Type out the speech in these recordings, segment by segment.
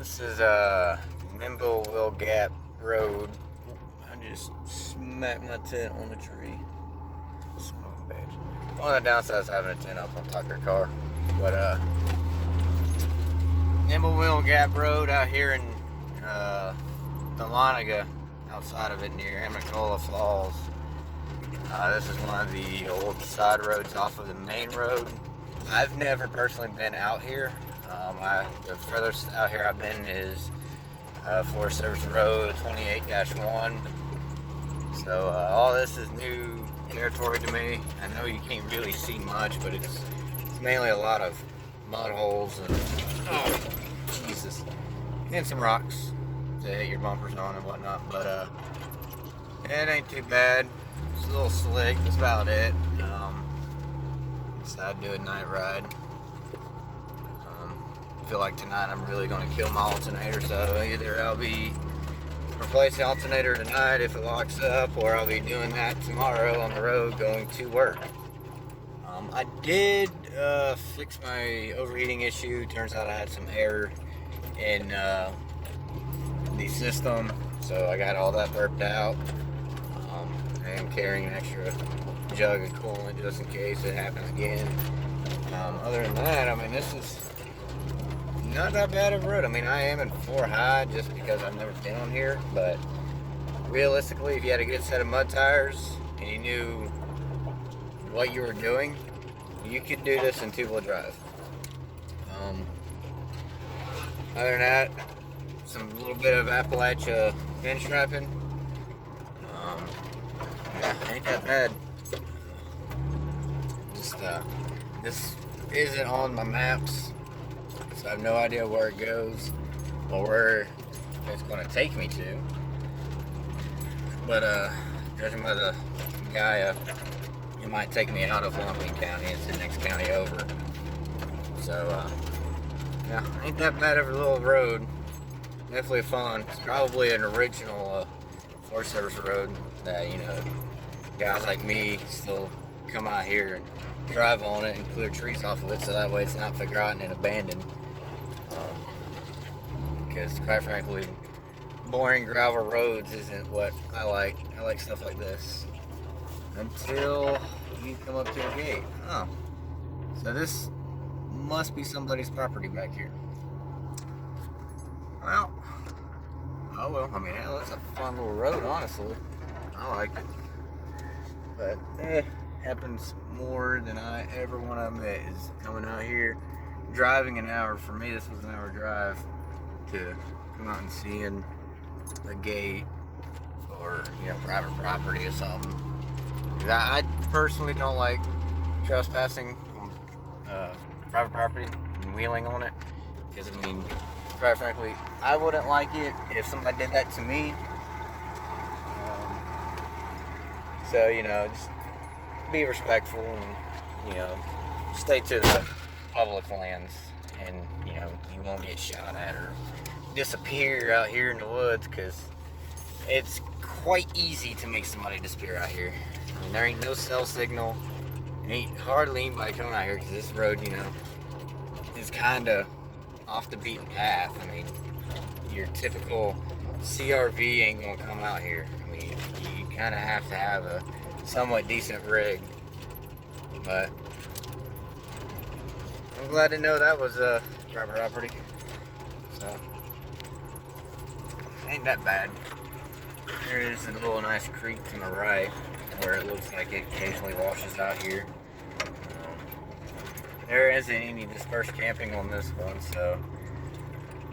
This is Nimble Gap Road. I just smacked my tent on the tree. Son of a bitch. One of the downsides of having a tent up on top of your car. But Nimble Gap Road out here in Dahlonega, outside of it near Amnicola Falls. This is one of the old side roads off of the main road. I've never personally been out here. The furthest out here I've been is Forest Service Road 28-1. So all this is new territory to me. I know you can't really see much, but it's mainly a lot of mud holes and Jesus, and some rocks to hit your bumpers on and whatnot. But it ain't too bad. It's a little slick. That's about it. Decided to do a night ride. I feel like tonight I'm really going to kill my alternator, so either I'll be replacing the alternator tonight if it locks up, or I'll be doing that tomorrow on the road going to work. I did fix my overheating issue. Turns out I had some air in the system, so I got all that burped out. I am carrying an extra jug of coolant just in case it happens again. Other than that, I mean, this is not that bad of a road. I mean, I am in 4 high just because I've never been on here, but realistically, if you had a good set of mud tires and you knew what you were doing, you could do this in 2-wheel drive. Other than that, some little bit of Appalachia bench strapping. Yeah, ain't that bad. Just this isn't on my maps, so I have no idea where it goes or where it's going to take me to. But judging by the guy, it might take me out of Lombing County. It's the next county over. So yeah, ain't that bad of a little road. Definitely fun. It's probably an original Forest Service road that, you know, guys like me still come out here and drive on it and clear trees off of it, so that way it's not forgotten and abandoned. Because quite frankly, boring gravel roads isn't what I like. I like stuff like this. Until you come up to a gate. Oh. So this must be somebody's property back here. Well, oh well, I mean, hell, that's a fun little road, honestly. I like it. But, happens more than I ever want to admit is coming out here, driving an hour. For me, this was an hour drive to come out and seeing a gate or, you know, private property or something. I personally don't like trespassing on private property and wheeling on it, because, I mean, quite frankly, I wouldn't like it if somebody did that to me. So, you know, just be respectful and, you know, stay to the public lands, and, you know, you won't get shot at or disappear out here in the woods, because it's quite easy to make somebody disappear out here. I mean, there ain't no cell signal. Ain't hardly anybody coming out here, because this road, you know, is kind of off the beaten path. I mean, your typical CRV ain't gonna come out here. I mean, you kind of have to have a somewhat decent rig. But I'm glad to know that was a private property. So ain't that bad. There is a little nice creek to my right where it looks like it occasionally washes out here. There isn't any dispersed camping on this one, so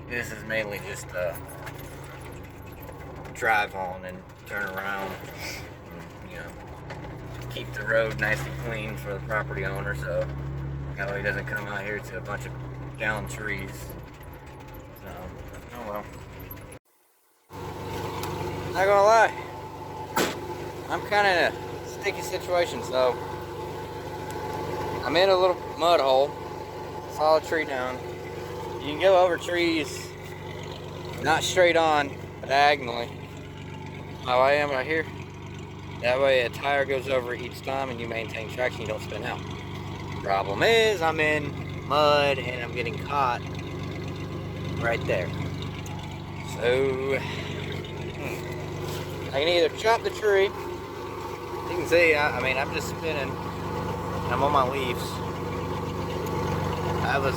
this is mainly just a drive on and turn around and, you know, keep the road nice and clean for the property owner, so that way he doesn't come out here to a bunch of downed trees. So, oh well. Not gonna lie, I'm kind of in a sticky situation, so I'm in a little mud hole, solid tree down. You can go over trees, not straight on, but diagonally, how I am right here. That way a tire goes over each time and you maintain traction, you don't spin out. Problem is, I'm in mud and I'm getting caught right there. So I can either chop the tree. You can see, I mean, I'm just spinning. I'm on my leaves. I was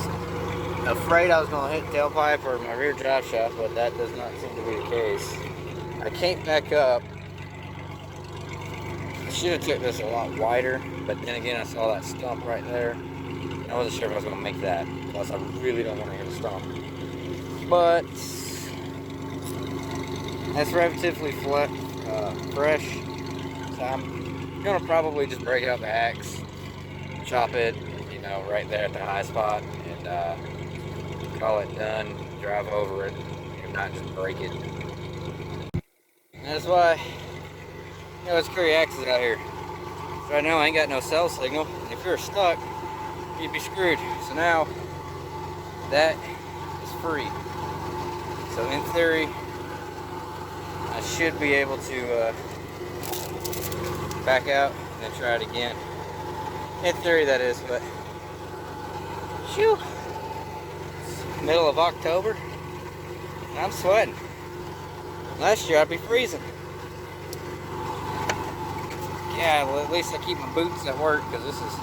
afraid I was going to hit tailpipe or my rear drive shaft, but that does not seem to be the case. I can't back up. I should have took this a lot wider, but then again, I saw that stump right there. I wasn't sure if I was going to make that, plus I really don't want to hit a stump. But that's relatively fresh, so I'm going to probably just break out the axe, chop it, you know, right there at the high spot, and call it done, drive over it, and not just break it. And that's why, you know, let's carry axes out here. So right now I ain't got no cell signal. If you're stuck, you'd be screwed. So now, that is free. So in theory, I should be able to back out and then try it again. In theory that is, but shoo, it's middle of October and I'm sweating. Last year I'd be freezing. Yeah, well at least I keep my boots at work because this is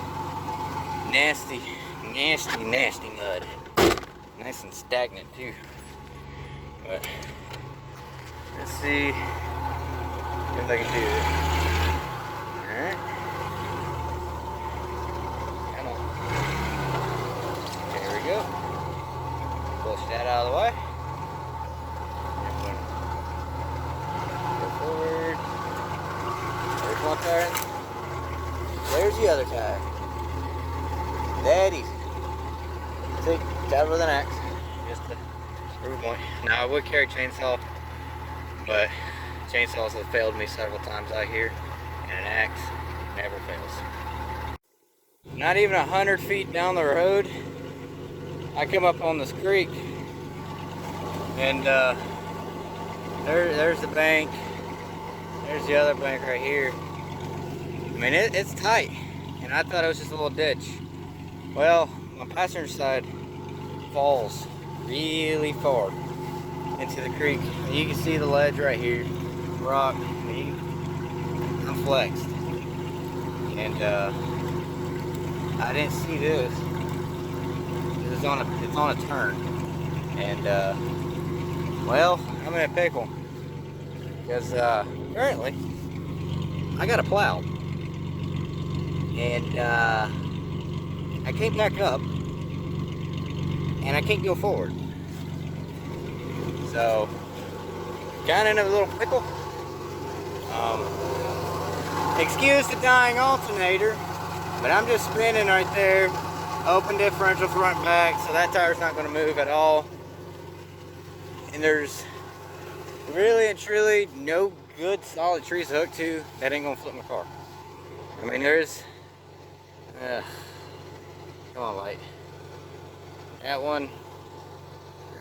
nasty, nasty, nasty mud. Nice and stagnant too. But let's see if I can do it. Alright. Come on. There we go. Push that out of the way. Go forward. There's one tire. There's the other tire. That easy. See, got it with an axe. Just to prove a point. Now I would carry chainsaw, but chainsaws have failed me several times out here, and an axe never fails. Not even 100 feet down the road, I come up on this creek, and there's the bank. There's the other bank right here. I mean, it's tight, and I thought it was just a little ditch. Well, my passenger side falls really far into the creek. You can see the ledge right here, rock. I'm flexed, and I didn't see this. It's on a turn, and well, I'm in a pickle because currently I got a plow, and I can't back up, and I can't go forward. So, kind of in a little pickle. Excuse the dying alternator, but I'm just spinning right there. Open differential front and back, so that tire's not going to move at all. And there's really and truly no good solid trees to hook to that ain't going to flip my car. I mean, there's... come on, light. That one,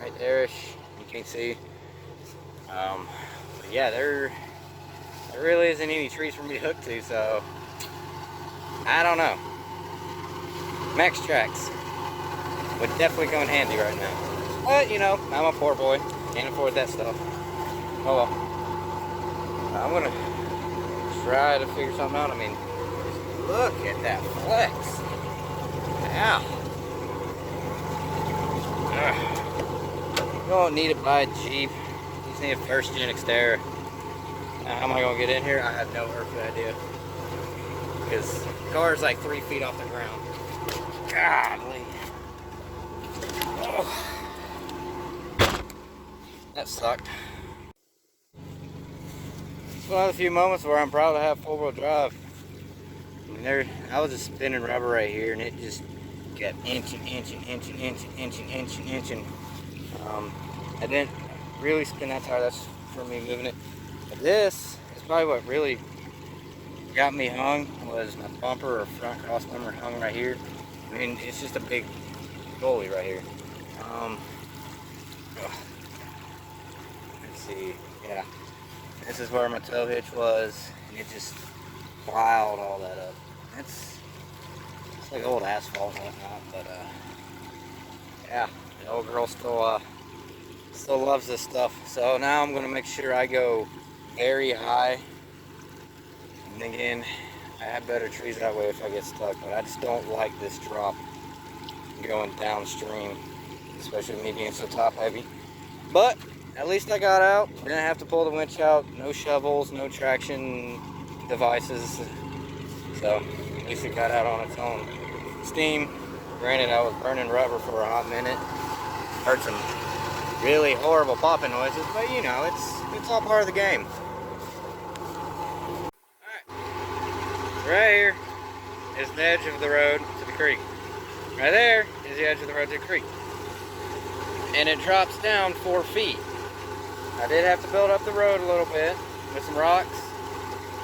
right there-ish, you can't see. But yeah, there really isn't any trees for me to hook to, so I don't know. Max Tracks would definitely come in handy right now. But, you know, I'm a poor boy. Can't afford that stuff. Oh well. I'm gonna try to figure something out. I mean, look at that flex. Ow. You don't need to buy a Jeep. You just need a first-gen Xterra. How am I gonna get in here? I have no earthly idea. Because the car is like 3 feet off the ground. Godly. Oh. That sucked. It's one of the few moments where I'm proud to have four-wheel drive. I mean, I was just spinning rubber right here, and it just kept inching. I didn't really spin that tire. That's for me moving it. But this is probably what really got me hung, was my bumper or front cross member hung right here. I mean, it's just a big goalie right here. Let's see, yeah. This is where my tow hitch was, and it just plowed all that up. It's like old asphalt and whatnot, but yeah, the old girl still still loves this stuff. So now I'm gonna make sure I go very high. And again, I have better trees that way if I get stuck, but I just don't like this drop going downstream, especially me being so top heavy. But at least I got out. Didn't have to pull the winch out. No shovels, no traction devices. So at least it got out on its own steam. Granted, I was burning rubber for a hot minute. Heard some really horrible popping noises, but you know, it's all part of the game. Alright. Right here is the edge of the road to the creek. Right there is the edge of the road to the creek. And it drops down 4 feet. I did have to build up the road a little bit with some rocks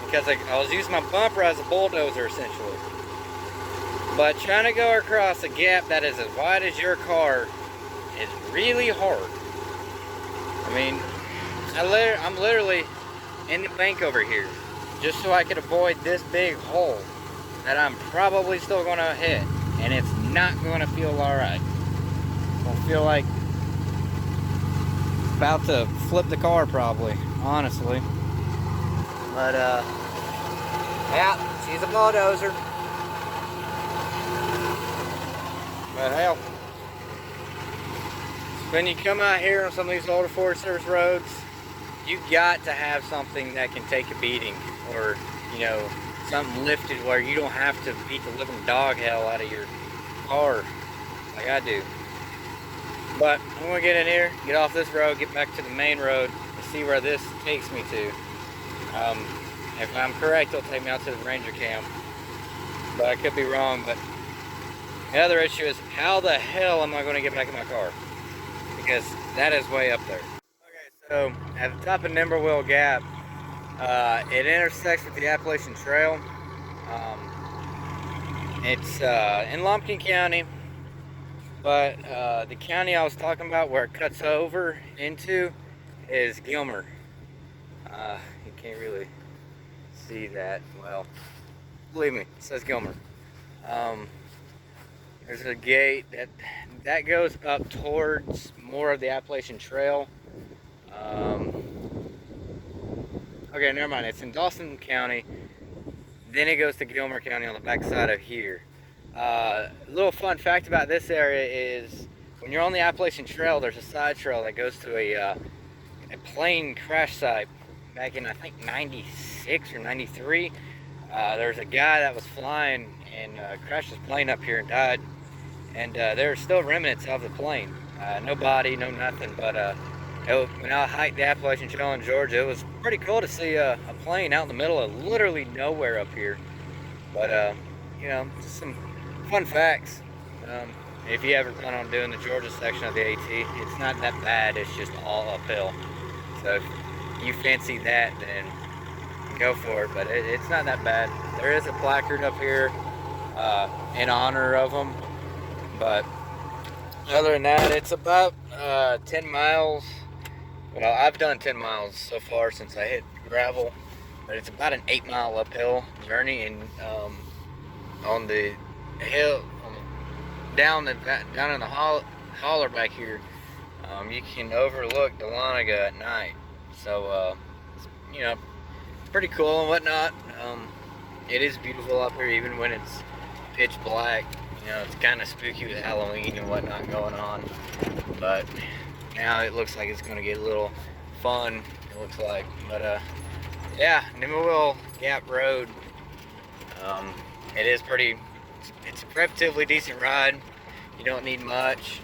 because I was using my bumper as a bulldozer essentially. But trying to go across a gap that is as wide as your car is really hard. I mean, I'm literally in the bank over here just so I could avoid this big hole that I'm probably still gonna hit, and it's not gonna feel alright. I'll feel like about to flip the car probably, honestly. But yeah, she's a bulldozer. But hell, when you come out here on some of these older Forest Service roads, you got to have something that can take a beating, or you know, something lifted where you don't have to beat the living dog hell out of your car like I do. But I'm gonna get in here, get off this road, get back to the main road, and see where this takes me to. If I'm correct, it'll take me out to the ranger camp, but I could be wrong. But the other issue is, how the hell am I going to get back in my car? Because that is way up there. Okay, so at the top of Nimble Gap, it intersects with the Appalachian Trail. It's in Lumpkin County, but the county I was talking about where it cuts over into is Gilmer. You can't really see that well. Believe me, it says Gilmer. There's a gate that goes up towards more of the Appalachian Trail. Okay, never mind. It's in Dawson County. Then it goes to Gilmer County on the back side of here. A little fun fact about this area is when you're on the Appalachian Trail, there's a side trail that goes to a plane crash site back in, I think, 96 or 93. There's a guy that was flying and crashed his plane up here and died. And there's still remnants of the plane. No body, no nothing. But when I hiked the Appalachian Trail in Georgia, it was pretty cool to see a plane out in the middle of literally nowhere up here. But, you know, just some fun facts. If you ever plan on doing the Georgia section of the AT, it's not that bad. It's just all uphill. So if you fancy that, then go for it. But it's not that bad. There is a placard up here in honor of them. But other than that, it's about 10 miles. Well, I've done 10 miles so far since I hit gravel, but it's about an 8-mile uphill journey. And on the hill, down in the holler back here, you can overlook Dahlonega at night. So you know, pretty cool and whatnot. It is beautiful up here, even when it's pitch black. You know, it's kind of spooky with Halloween and whatnot going on, but now it looks like it's going to get a little fun, it looks like. But yeah, Nimble Gap Road, it is it's a relatively decent ride. You don't need much.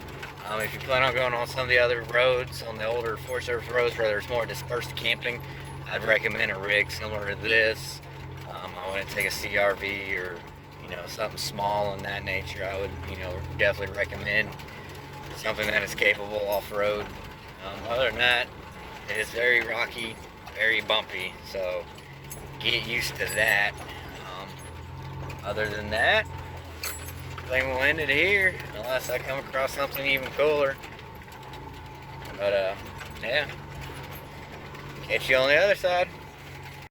If you plan on going on some of the other roads, on the older Forest Service roads where there's more dispersed camping, I'd recommend a rig similar to this. I wouldn't take a CRV or, you know, something small in that nature. I would, you know, definitely recommend something that is capable off-road. Other than that, it is very rocky, very bumpy, so get used to that. Other than that, I think we'll end it here, unless I come across something even cooler. But yeah, catch you on the other side.